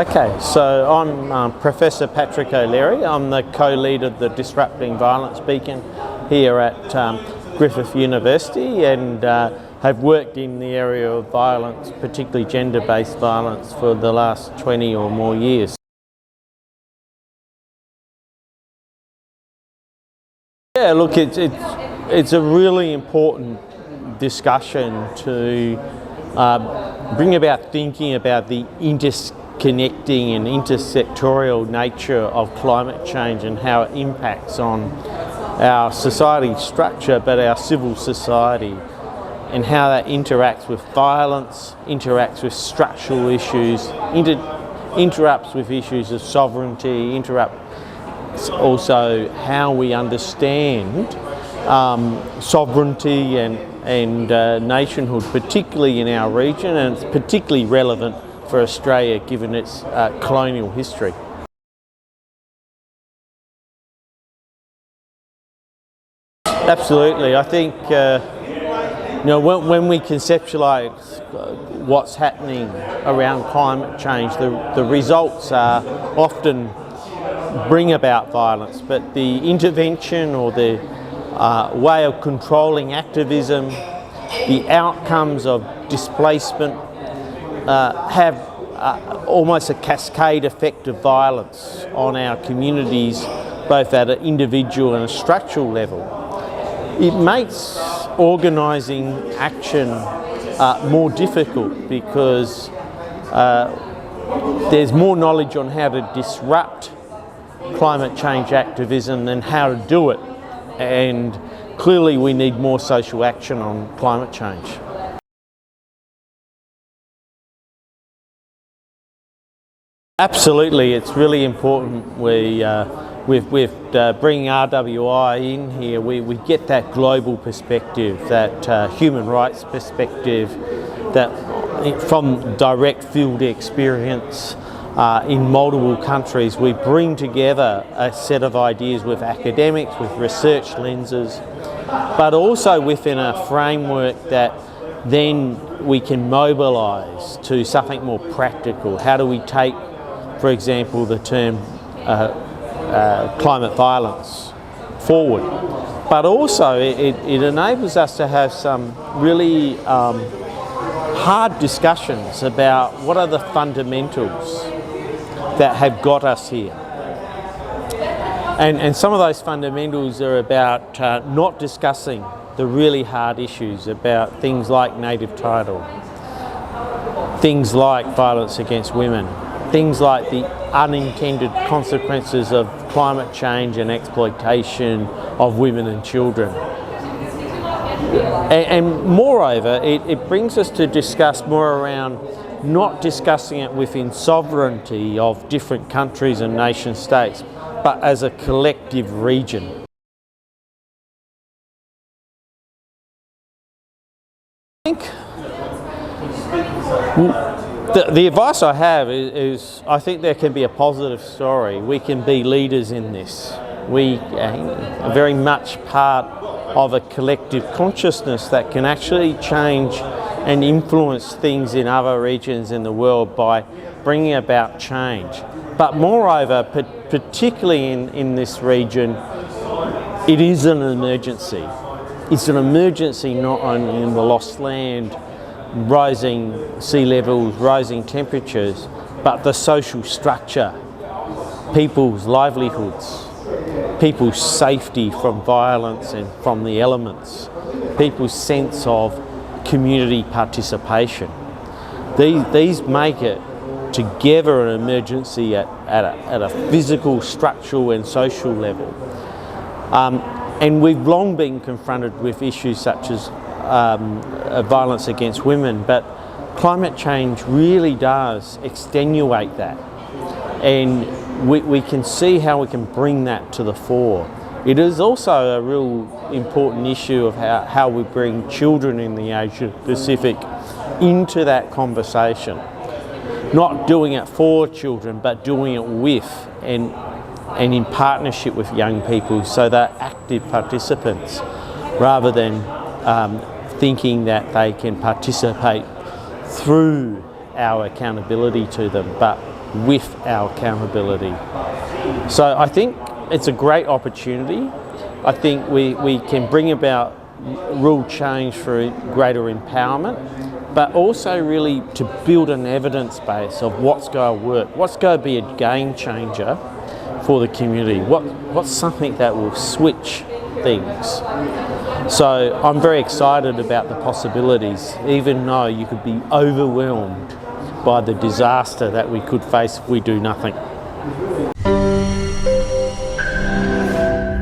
Okay, so I'm Professor Patrick O'Leary. I'm the co-lead of the Disrupting Violence Beacon here at Griffith University, and have worked in the area of violence, particularly gender-based violence, for the last 20 or more years. Yeah, look, it's a really important discussion to bring about thinking about the interconnecting and intersectorial nature of climate change and how it impacts on our society structure, but our civil society, and how that interacts with violence, interacts with structural issues, interrupts with issues of sovereignty, interrupts also how we understand sovereignty and nationhood, particularly in our region, and it's particularly relevant for Australia given its colonial history. Absolutely. I think when we conceptualise what's happening around climate change, the results are often bring about violence, but the intervention or the way of controlling activism, the outcomes of displacement have almost a cascade effect of violence on our communities, both at an individual and a structural level. It makes organising action more difficult because there's more knowledge on how to disrupt climate change activism than how to do it, and clearly we need more social action on climate change. Absolutely, it's really important with bringing RWI in here, we get that global perspective, that human rights perspective, that from direct field experience in multiple countries, we bring together a set of ideas with academics, with research lenses, but also within a framework that then we can mobilise to something more practical. How do we take, for example, the term climate violence forward? But also it enables us to have some really hard discussions about what are the fundamentals that have got us here. And some of those fundamentals are about not discussing the really hard issues about things like native title, things like violence against women, things like the unintended consequences of climate change and exploitation of women and children. And moreover, it brings us to discuss more around not discussing it within sovereignty of different countries and nation states, but as a collective region. I think the advice I have is I think there can be a positive story. We can be leaders in this. We are very much part of a collective consciousness that can actually change and influence things in other regions in the world by bringing about change. But moreover, particularly in this region, it is an emergency. It's an emergency not only in the lost land, rising sea levels, rising temperatures, but the social structure, people's livelihoods, people's safety from violence and from the elements, people's sense of community participation. These make it together an emergency at a physical, structural and social level. And we've long been confronted with issues such as violence against women, but climate change really does extenuate that, and we can see how we can bring that to the fore. It is also a real important issue of how we bring children in the Asia Pacific into that conversation. Not doing it for children, but doing it with and in partnership with young people, so they're active participants rather than thinking that they can participate through our accountability to them, but with our accountability. So I think it's a great opportunity. I think we can bring about rule change for greater empowerment, but also really to build an evidence base of what's going to work, what's going to be a game changer for the community, what's something that will switch things. So I'm very excited about the possibilities, even though you could be overwhelmed by the disaster that we could face if we do nothing.